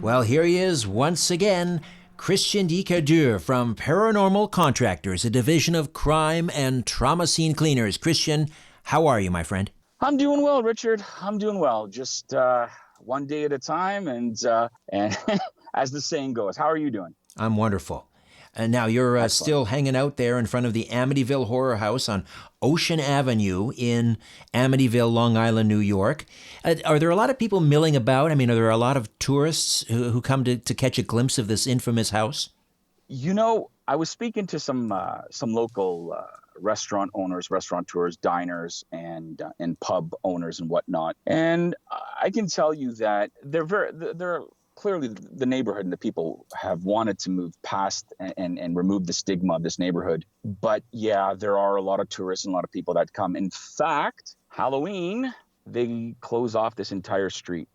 Well, here he is once again, Christian D. Cadieux from Paranormal Contractors, a division of crime and trauma scene cleaners. Christian, how are you, my friend? I'm doing well, Richard. I'm doing well. Just one day at a time, and as the saying goes. How are you doing? I'm wonderful. And now you're Excellent. still hanging out there in front of the Amityville Horror House on Ocean Avenue in Amityville, Long Island, New York. Are there a lot of people milling about? I mean, are there a lot of tourists who come to catch a glimpse of this infamous house? You know, I was speaking to some local restaurant owners, restaurateurs, diners, and pub owners and whatnot, and I can tell you that they're clearly the neighborhood and the people have wanted to move past and remove the stigma of this neighborhood. But yeah, there are a lot of tourists and a lot of people that come. In fact, Halloween, they close off this entire street.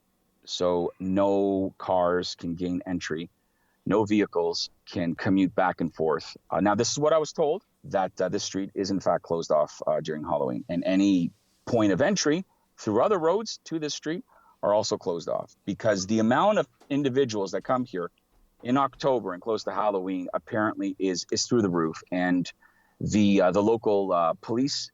So no cars can gain entry. No vehicles can commute back and forth. Now, this is what I was told, that this street is in fact closed off during Halloween. And any point of entry through other roads to this street are also closed off, because the amount of individuals that come here in October and close to Halloween apparently is through the roof. And the local police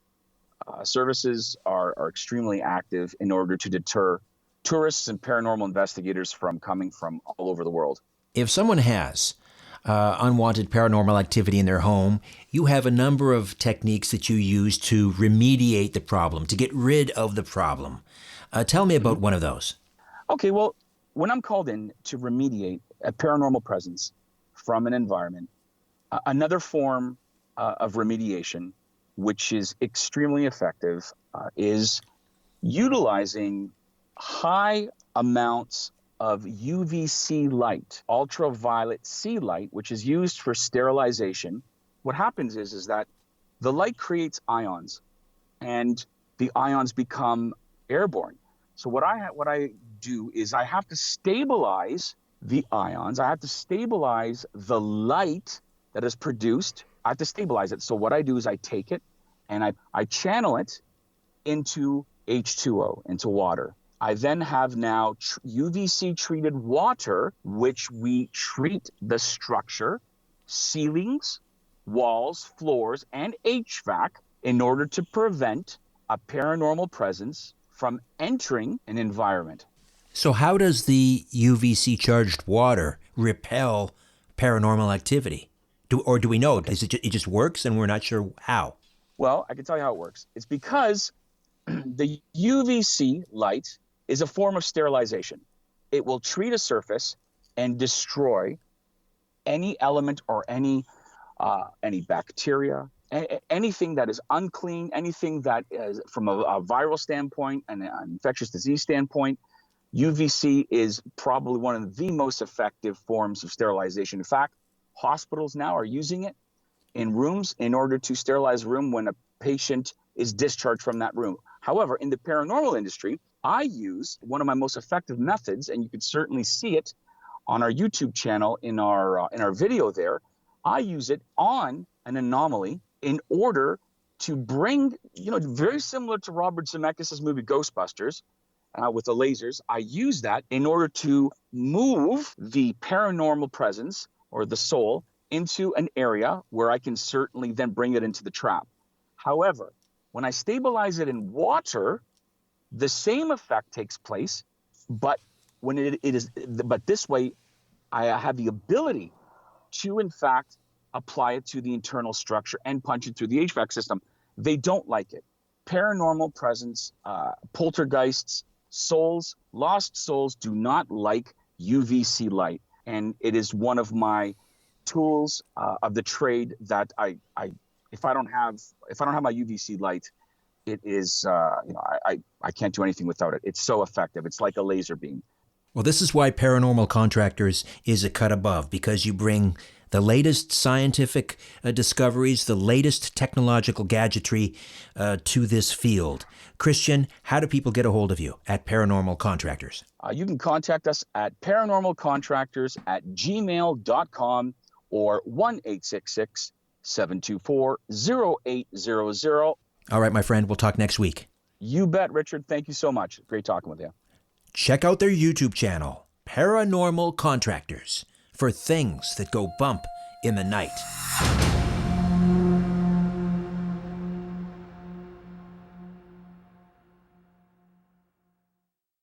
services are extremely active in order to deter tourists and paranormal investigators from coming from all over the world. If someone has unwanted paranormal activity in their home, you have a number of techniques that you use to remediate the problem, to get rid of the problem. Tell me about one of those. Okay, well, when I'm called in to remediate a paranormal presence from an environment, another form of remediation, which is extremely effective, is utilizing high amounts of UVC light, ultraviolet C light, which is used for sterilization. What happens is that the light creates ions, and the ions become airborne. So what I do is I have to stabilize the ions. I have to stabilize the light that is produced. I have to stabilize it. So what I do is I take it and I channel it into H2O, into water. I then have now UVC treated water, which we treat the structure, ceilings, walls, floors, and HVAC in order to prevent a paranormal presence from entering an environment. So how does the UVC charged water repel paranormal activity? Do we know? It just works and we're not sure how? Well, I can tell you how it works. It's because the UVC light is a form of sterilization. It will treat a surface and destroy any element or any bacteria, anything that is unclean, anything that is from a viral standpoint and an infectious disease standpoint. UVC is probably one of the most effective forms of sterilization. In fact, hospitals now are using it in rooms in order to sterilize a room when a patient is discharged from that room. However, in the paranormal industry, I use one of my most effective methods, and you can certainly see it on our YouTube channel in our video there. I use it on an anomaly in order to bring, very similar to Robert Zemeckis' movie Ghostbusters with the lasers. I use that in order to move the paranormal presence or the soul into an area where I can certainly then bring it into the trap. However, when I stabilize it in water, the same effect takes place, but but this way, I have the ability to, in fact, apply it to the internal structure and punch it through the HVAC system. They don't like it. Paranormal presence, poltergeists, souls, lost souls do not like UVC light, and it is one of my tools of the trade that if I don't have my UVC light, it is I can't do anything without it. It's so effective. It's like a laser beam. Well, this is why Paranormal Contractors is a cut above, because you bring the latest scientific discoveries, the latest technological gadgetry to this field. Christian, how do people get a hold of you at Paranormal Contractors? You can contact us at paranormalcontractors@gmail.com or 1-866-724-0800. All right, my friend, we'll talk next week. You bet, Richard. Thank you so much. Great talking with you. Check out their YouTube channel, Paranormal Contractors, for things that go bump in the night.